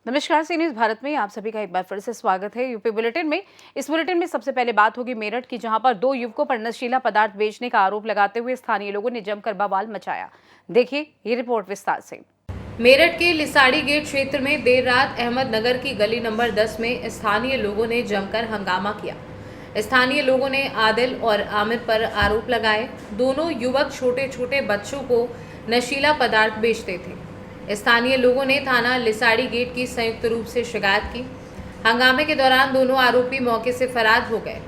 नमस्कार, सी न्यूज़ भारत में आप सभी का एक बार फिर से स्वागत है। यूपी बुलेटिन में इस बुलेटिन में सबसे पहले बात होगी मेरठ की, जहां पर 2 युवकों पर नशीला पदार्थ बेचने का आरोप लगाते हुए स्थानीय लोगों ने जमकर बवाल मचाया। देखिए ये रिपोर्ट विस्तार से। मेरठ के लिसाड़ी गेट क्षेत्र में देर रात अहमदनगर की गली नंबर 10 में स्थानीय लोगों ने जमकर हंगामा किया। स्थानीय लोगों ने आदिल और आमिर पर आरोप लगाए। दोनों युवक छोटे छोटे बच्चों को नशीला पदार्थ बेचते थे। स्थानीय लोगों ने थाना लिसाड़ी गेट की संयुक्त रूप से शिकायत की। हंगामे के दौरान दोनों आरोपी मौके से फरार हो गए।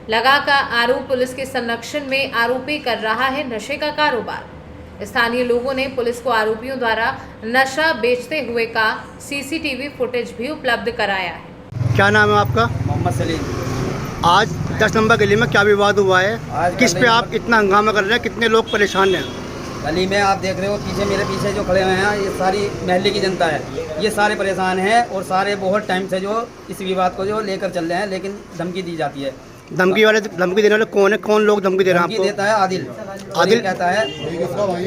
लगा का आरोप पुलिस के संरक्षण में आरोपी कर रहा है नशे का कारोबार। स्थानीय लोगों ने पुलिस को आरोपियों द्वारा नशा बेचते हुए का सीसीटीवी फुटेज भी उपलब्ध कराया है। क्या नाम है आपका? मोहम्मद सलीम। आज 10 नंबर गली में क्या विवाद हुआ है? किस पे आप इतना हंगामा कर रहे हैं? कितने लोग परेशान हैं? गली में आप देख रहे हो पीछे, मेरे पीछे जो खड़े हुए हैं ये सारी महल्ले की जनता है। ये सारे परेशान हैं और सारे बहुत टाइम से जो इस विवाद को जो लेकर चल रहे हैं, लेकिन धमकी दी जाती है। धमकी देने वाले कौन है? कौन लोग धमकी दे रहे हैं धमकी आपको? देता है आदिल कहता है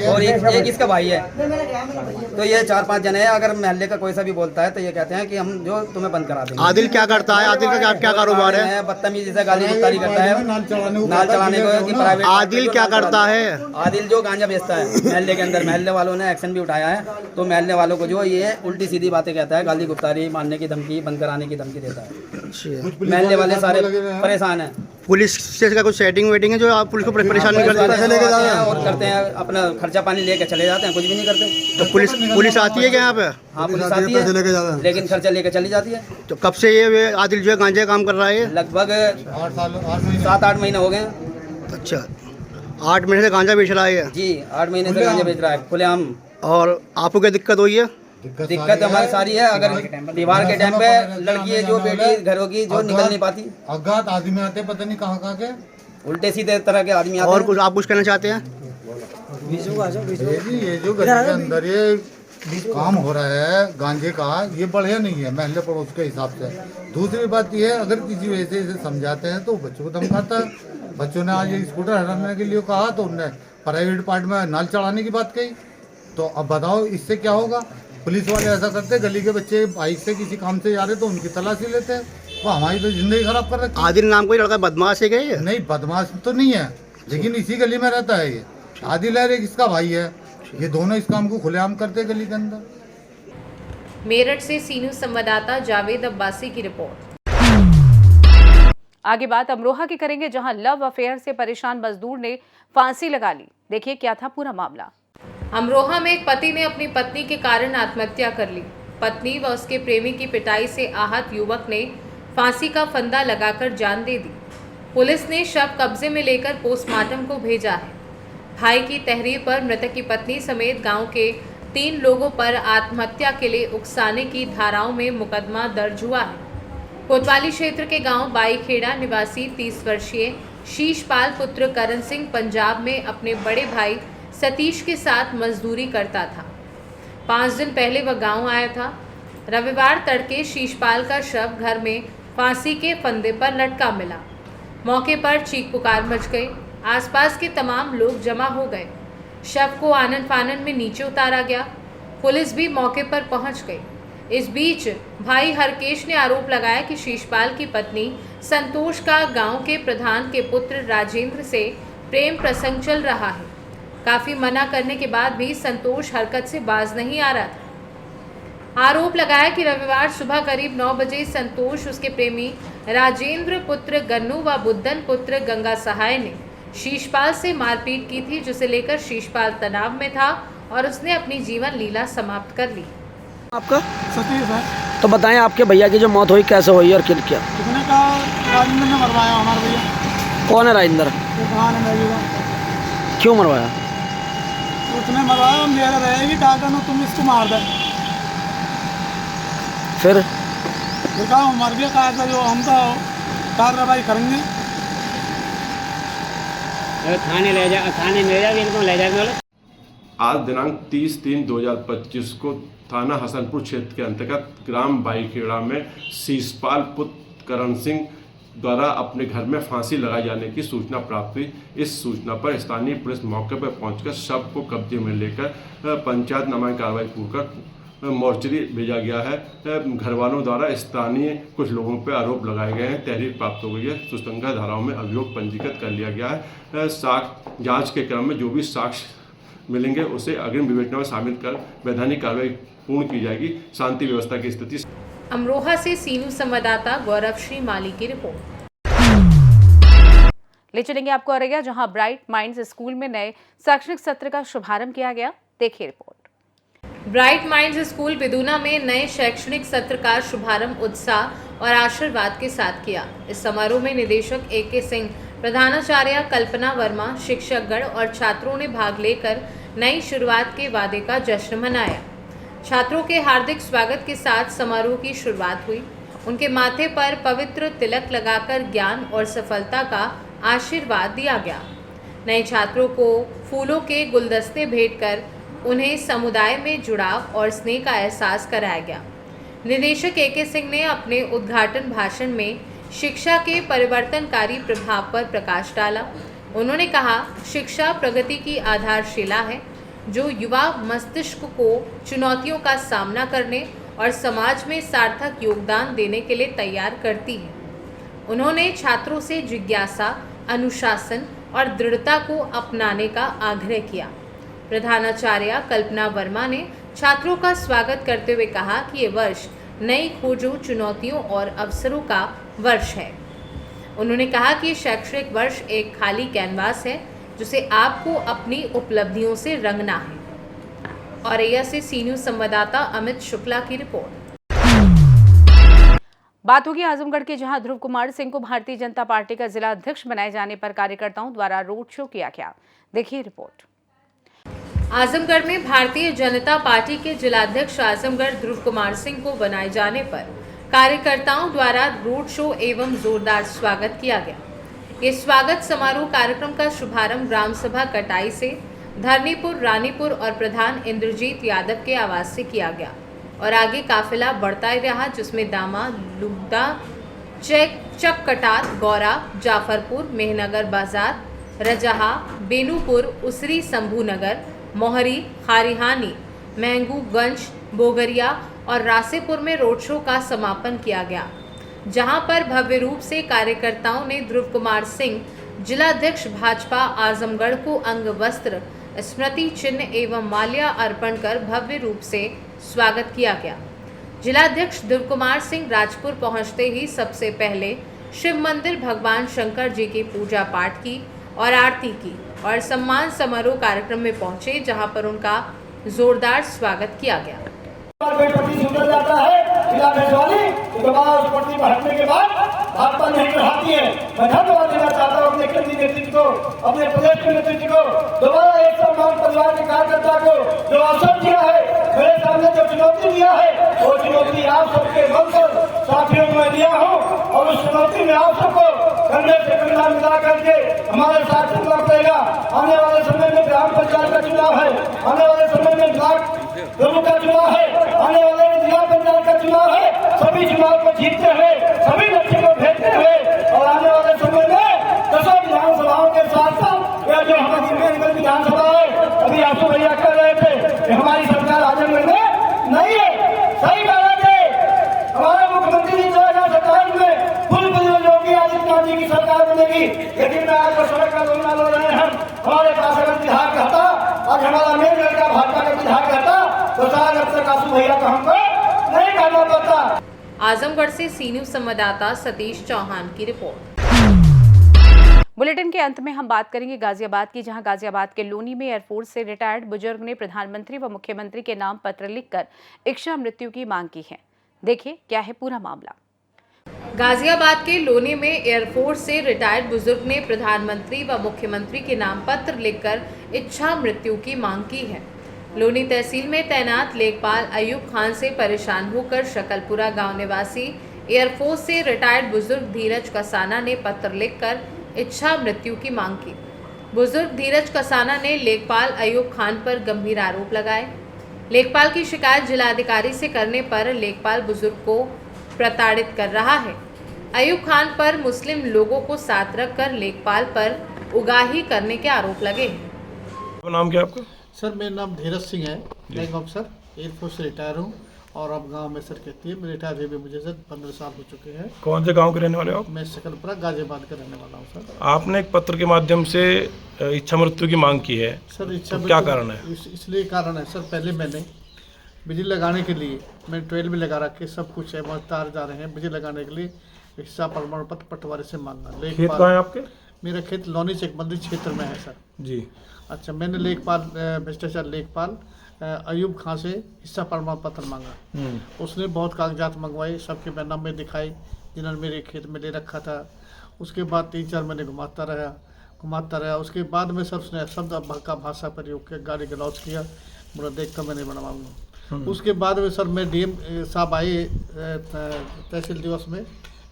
और एक इसका भाई है। तो ये 4-5 जने हैं। अगर महल्ले का कोई सा भी बोलता है तो ये कहते हैं कि हम जो तुम्हें बंद करा देंगे। आदिल क्या करता है? आदिल का क्या कारोबार है? बदतमीजी से गाली गुफ्तारी करता है, नाल चलाने को कि प्राइवेट। आदिल क्या करता है? आदिल जो गांजा बेचता है महल्ले के अंदर। महल्ले वालों ने एक्शन भी उठाया है, तो महल्ले वालों को जो ये उल्टी सीधी बातें कहता है, गाली गुफ्तारी, मारने की धमकी, बंद कराने की धमकी देता है। महल्ले वाले सारे परेशान हैं। पुलिस से का कुछ सेटिंग वेटिंग है जो आप पुलिस को परेशान नहीं करते? और करते हैं, अपना खर्चा पानी लेके चले जाते हैं, कुछ भी नहीं करते। तो पुलिस आती है क्या यहाँ पे? हाँ, पुलिस आती है, लेकिन खर्चा लेके चली जाती है। तो कब से ये आदिल जो है गांजे काम कर रहा है? लगभग 7-8 महीने हो गए। अच्छा, 8 महीने से गांजा बेच रहा है जी, 8 महीने से गांजा बेच रहा है खुलेआम। और आपको क्या दिक्कत हुई है? दिक्कत हमारी सारी है। अगर त्योहार के टाइम पे लड़की है जो बेटी घरों की जो निकल नहीं पाती, अज्ञात आदमी आते पता नहीं कहाँ के, उल्टे सीधे तरह के आदमी आते और हैं। कुछ आप कुछ कहना चाहते हैं? ये जो गली के अंदर ये काम हो रहा है गांजे का, ये बढ़िया नहीं है महल्ले पड़ोस के हिसाब से। दूसरी बात ये है, अगर किसी वजह से इसे समझाते हैं तो बच्चों को धमकाता है। बच्चों ने आज स्कूटर हटाने के लिए कहा तो उनने प्राइवेट पार्ट में नाल चढ़ाने की बात कही। तो अब बताओ इससे क्या होगा? पुलिस वाले ऐसा करते, गली के बच्चे बाइक से किसी काम से जा रहे तो उनकी तलाशी लेते हैं। वो हमारी तो जिंदगी खराब कर रखी है। आदिल नाम कोई लड़का बदमाश है क्या ये? नहीं, बदमाश तो नहीं है, लेकिन इसी गली में रहता है ये। आदिल है, इसका भाई है। ये दोनों इस काम को खुलेआम करते हैं गली के अंदर। मेरठ से सी न्यूज़ संवाददाता जावेद अब्बासी की रिपोर्ट। आगे बात अमरोहा की करेंगे, जहां लव अफेयर से परेशान मजदूर ने फांसी लगा ली। देखिए क्या था पूरा मामला। अमरोहा में एक पति ने अपनी पत्नी के कारण आत्महत्या कर ली। पत्नी व उसके प्रेमी की पिटाई से आहत युवक ने फांसी का फंदा लगाकर जान दे दी। पुलिस ने शव कब्जे में लेकर पोस्टमार्टम को भेजा है। भाई की तहरीर पर मृतक की पत्नी समेत गांव के 3 लोगों पर आत्महत्या के लिए उकसाने की धाराओं में मुकदमा दर्ज हुआ है। कोतवाली क्षेत्र के गांव बाईखेड़ा निवासी 30 वर्षीय शीशपाल पुत्र करण सिंह पंजाब में अपने बड़े भाई सतीश के साथ मजदूरी करता था। 5 दिन पहले वह गांव आया था। रविवार तड़के शीशपाल का शव घर में फांसी के फंदे पर लटका मिला। मौके पर चीख पुकार मच गई। आसपास के तमाम लोग जमा हो गए। शव को आनन फानन में नीचे उतारा गया। पुलिस भी मौके पर पहुंच गई। इस बीच भाई हरकेश ने आरोप लगाया कि शीशपाल की पत्नी संतोष का गांव के प्रधान के पुत्र राजेंद्र से प्रेम प्रसंग चल रहा है। काफी मना करने के बाद भी संतोष हरकत से बाज नहीं आ रहा था। आरोप लगाया कि रविवार सुबह करीब 9 बजे संतोष, उसके प्रेमी राजेंद्र पुत्र गन्नू व बुद्धन पुत्र गंगा सहाय ने शीशपाल से मारपीट की थी, जिसे लेकर शीशपाल तनाव में था और उसने अपनी जीवन लीला समाप्त कर ली। आपका सतीश है। तो बताएं, आपके भैया की जो मौत हुई कैसे हुई और किन क्या? कितने का राजेंद्र ने मरवाया हमारे भैया। कौन है राजेंद्र? क्यों मरवाया? उसने मरवाया, मेरा रहेगी कहा ना तुम इसको मार दे। फिर कहा मर गया, कहा जो हम तो कार्रवाई करेंगे। थाने ले जा इनको ले जाने। आज दिनांक 30/3/2025 को थाना हसनपुर क्षेत्र के अंतर्गत ग्राम बाईखेड़ा में शीशपाल पुत्र करण सिंह द्वारा अपने घर में फांसी लगाए जाने की सूचना प्राप्त हुई। इस सूचना पर स्थानीय पुलिस मौके पर पहुंचकर शव को कब्जे में लेकर पंचायतनामा की कार्रवाई पूरी कर मोर्चरी भेजा गया है। घर वालों द्वारा स्थानीय कुछ लोगों पर आरोप लगाए गए हैं। तहरीर प्राप्त हो गई है। सुस्तंगा धाराओं में अभियोग पंजीकृत कर लिया गया है। जांच के क्रम में जो भी साक्ष्य मिलेंगे उसे अग्रिम विवेचना में शामिल कर वैधानिक कार्रवाई पूर्ण की जाएगी। शांति व्यवस्था की स्थिति। अमरोहा से सीनू संवाददाता गौरव श्री माली की रिपोर्ट। ले चलेंगे आपको औरैया, जहां ब्राइट माइंड्स स्कूल में नए शैक्षणिक सत्र का शुभारंभ किया गया। देखिए रिपोर्ट। ब्राइट माइंड्स स्कूल बिदुना में नए शैक्षणिक सत्र का शुभारंभ उत्साह और आशीर्वाद के साथ किया। इस समारोह में निदेशक AK सिंह, प्रधानाचार्य कल्पना वर्मा, शिक्षकगण और छात्रों ने भाग लेकर नई शुरुआत के वादे का जश्न मनाया। छात्रों के हार्दिक स्वागत के साथ समारोह की शुरुआत हुई। उनके माथे पर पवित्र तिलक लगाकर ज्ञान और सफलता का आशीर्वाद दिया गया। नए छात्रों को फूलों के गुलदस्ते भेंट कर उन्हें समुदाय में जुड़ाव और स्नेह का एहसास कराया गया। निदेशक AK सिंह ने अपने उद्घाटन भाषण में शिक्षा के परिवर्तनकारी प्रभाव पर प्रकाश डाला। उन्होंने कहा, शिक्षा प्रगति की आधारशिला है जो युवा मस्तिष्क को चुनौतियों का सामना करने और समाज में सार्थक योगदान देने के लिए तैयार करती है। उन्होंने छात्रों से जिज्ञासा, अनुशासन और दृढ़ता को अपनाने का आग्रह किया। प्रधानाचार्य कल्पना वर्मा ने छात्रों का स्वागत करते हुए कहा कि ये वर्ष नई खोजों, चुनौतियों और अवसरों का वर्ष है। उन्होंने कहा कि शैक्षणिक वर्ष एक खाली कैनवास है जिसे आपको अपनी उपलब्धियों से रंगना है। औरैया से सी न्यूज़ संवाददाता अमित शुक्ला की रिपोर्ट। बात होगी आजमगढ़ के, जहां ध्रुव कुमार सिंह को भारतीय जनता पार्टी का जिला अध्यक्ष बनाए जाने पर कार्यकर्ताओं द्वारा रोड शो किया गया। देखिए रिपोर्ट। आजमगढ़ में भारतीय जनता पार्टी के जिलाध्यक्ष आजमगढ़ ध्रुव कुमार सिंह को बनाए जाने पर कार्यकर्ताओं द्वारा रोड शो एवं जोरदार स्वागत किया गया। ये स्वागत समारोह कार्यक्रम का शुभारंभ ग्राम सभा कटाई से धरनीपुर, रानीपुर और प्रधान इंद्रजीत यादव के आवास से किया गया और आगे काफिला बढ़ता ही रहा, जिसमें दामा, लुगदा, चककटात, गौरा, जाफरपुर, मेहनगर बाजार, रजहा, बेनूपुर, उसरी, शंभूनगर, मोहरी, खारिहानी, महंगूगंज, बोगरिया और रासेपुर में रोड शो का समापन किया गया, जहां पर भव्य रूप से कार्यकर्ताओं ने ध्रुव कुमार सिंह, जिलाध्यक्ष भाजपा आजमगढ़ को अंग वस्त्र, स्मृति चिन्ह एवं माल्या अर्पण कर भव्य रूप से स्वागत किया गया। जिलाध्यक्ष ध्रुव कुमार सिंह राजपुर पहुंचते ही सबसे पहले शिव मंदिर भगवान शंकर जी की पूजा पाठ की और आरती की और सम्मान समारोह कार्यक्रम में पहुंचे, जहां पर उनका जोरदार स्वागत किया गया। सुंदर जाता है पट्टी पर हटने के बाद भाजपा नहीं बढ़ाती है। मैं धन्यवाद देना चाहता हूँ अपने केंद्रीय नेतृत्व को, अपने प्रदेश के नेतृत्व को, दोबारा एक सम्मान परिवार के कार्यकर्ता को जो अवसर दिया है, मेरे सामने जो चुनौती दिया है, वो चुनौती आप सबके मन पर साथियों को मैं दिया हूँ और उस चुनौती में आप सबको कंधे से कंधा मिला करके हमारे साथ चलना पड़ेगा। आने वाले समय में ग्राम पंचायत का चुनाव है, आने वाले समय में ब्लॉक का चुनाव है, आने वाले में जिला पंचायत का चुनाव है। सभी चुनाव को जीतते हुए, सभी लक्ष्य को भेजते हुए और आने वाले समय में 10 विधानसभाओं के साथ साथ यह जो हमारी विधानसभा है, अभी आंसू भैया कह रहे थे कि हमारी सरकार आजमगढ़ में नहीं है, सही बात है। हमारे मुख्यमंत्री जी 2027 में फुल योगी आदित्यनाथ जी की सरकार बनेगी, लेकिन मैं आज सड़क का गमला लो रहे हैं। हमारे पास अगर विधायक रहता, आज हमारा मेन लड़का भाजपा का विधायक रहता, तो शायद अब तक आंसू भैया का हमको नहीं करना पड़ता। आजमगढ़ से सी न्यूज़ संवाददाता सतीश चौहान की रिपोर्ट। बुलेटिन के अंत में हम बात करेंगे गाजियाबाद की, जहां गाजियाबाद के लोनी में एयरफोर्स से रिटायर्ड बुजुर्ग ने प्रधानमंत्री व मुख्यमंत्री के नाम पत्र लिखकर इच्छा मृत्यु की मांग की है। देखिए क्या है पूरा मामला। गाजियाबाद के लोनी में एयरफोर्स से रिटायर्ड बुजुर्ग ने प्रधानमंत्री व मुख्यमंत्री के नाम पत्र लिखकर इच्छा मृत्यु की मांग की है। लोनी तहसील में तैनात लेखपाल अयूब खान से परेशान होकर शकलपुरा गांव निवासी एयरफोर्स से रिटायर्ड बुजुर्ग धीरज कसाना ने पत्र लिखकर इच्छा मृत्यु की मांग की। बुजुर्ग धीरज कसाना ने लेखपाल अयूब खान पर गंभीर आरोप लगाए। लेखपाल की शिकायत जिलाधिकारी से करने पर लेखपाल बुजुर्ग को प्रताड़ित कर रहा है। अयूब खान पर मुस्लिम लोगों को साथ रखकर लेखपाल पर उगाही करने के आरोप लगे हैं। नाम क्या आपका? सर मेरा नाम धीरज सिंह है, फ्लैग ऑफिसर एयरफोर्स से रिटायर हूँ और अब गांव में सर कहती है, मैं रिटायर हुए भी मुझे सर 15 साल हो चुके हैं। कौन से गांव के रहने वाले हो आप? मैं सकलपुरा गाजियाबाद का रहने वाला हूँ सर। आपने एक पत्र के माध्यम से इच्छा मृत्यु की मांग की है, सर इच्छा तो क्या कारण है? इसलिए कारण है सर, पहले मैंने बिजली लगाने के लिए मैंने 12 में लगा रखे, सब कुछ है, वहाँ तार जा रहे हैं, बिजली लगाने के लिए हिस्सा प्रमाण पत्र पटवारी से मांगा। खेत कहाँ है आपके? मेरा खेत लौनी चकबंदी क्षेत्र में है सर जी। अच्छा, मैंने लेखपाल भ्रष्टाचार लेखपाल अयूब खां से हिस्सा प्रमाण पत्र मांगा। उसने बहुत कागजात मंगवाए, सबके मैं नाम में दिखाई जिन्होंने मेरे खेत में ले रखा था। उसके बाद 3-4 महीने घुमाता रहा। उसके बाद में सर उसने शब्द भड़का भाषा प्रयोग किया, गाली गलौज किया, बोला देखता मैं नहीं बनवाऊंगा। उसके बाद में सर मैं डीएम साहब आए तहसील दिवस में,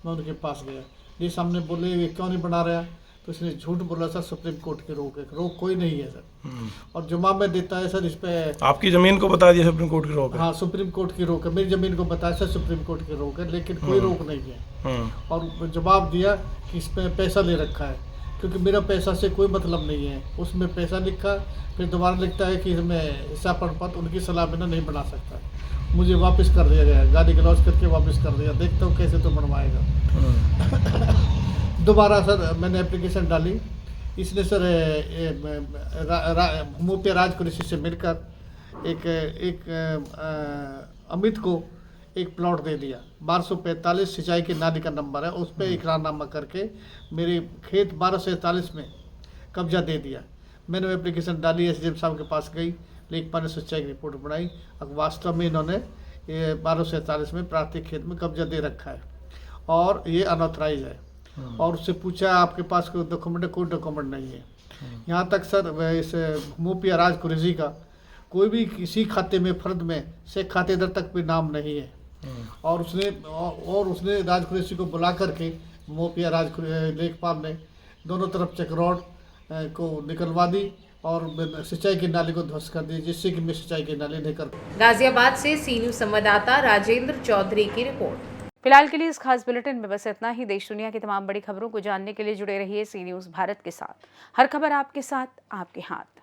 मैं उनके पास गया। जी सामने बोले ये क्यों नहीं बना रहा, तो इसने झूठ बोला सर, सुप्रीम कोर्ट की रोक कोई नहीं है सर, और जुमा में देता है सर। इस पे आपकी जमीन को बता दिया सुप्रीम कोर्ट की रोक है? हाँ, सुप्रीम कोर्ट की रोक है। मेरी जमीन को बताया सर सुप्रीम कोर्ट की रोक है, लेकिन कोई रोक नहीं है। और जवाब दिया कि इस पे पैसा ले रखा है, क्योंकि मेरा पैसा से कोई मतलब नहीं है। उसमें पैसा लिखा, फिर दोबारा लिखता है कि इसमें हिस्सा पत्र उनकी सलाह बिना नहीं बना सकता। मुझे वापस कर दिया गया, गाली गलौज करके वापस कर दिया। देखता हूँ कैसे तो बनवाएगा। दोबारा सर मैंने एप्लीकेशन डाली, इसने सर भूमोपिया राज कृषि से मिलकर एक अमित को एक प्लॉट दे दिया। 1245 सिंचाई की नाली का नंबर है, उस पर इकरारनामा करके मेरे खेत 1247 में कब्जा दे दिया। मैंने वो एप्लीकेशन डाली, एसडीएम साहब के पास गई, लेखपाल ने सिंचाई की रिपोर्ट बनाई। अब वास्तव में इन्होंने ये 1247 में प्राथमिक खेत में कब्जा दे रखा है और ये अनऑथराइज है। और उससे पूछा आपके पास कोई डॉक्यूमेंट है, कोई डॉक्यूमेंट नहीं है। यहाँ तक सर इस भूमोपिया राज कुरेशी का कोई भी किसी खाते में फर्द में से खातेदार तक भी नाम नहीं है। और उसने राज कुरेशी को बुला करके भूमोपिया राज लेखपाल ने दोनों तरफ चक्रोड को निकलवा दी और सिंचाई की नाली को ध्वस्त कर दी, जिससे कि मैं सिंचाई की नाली नहीं कर। गाजियाबाद से सी न्यूज़ संवाददाता राजेंद्र चौधरी की रिपोर्ट। फिलहाल के लिए इस खास बुलेटिन में बस इतना ही। देश दुनिया की तमाम बड़ी खबरों को जानने के लिए जुड़े रहिए सी न्यूज़ भारत के साथ। हर खबर आपके साथ, आपके हाथ।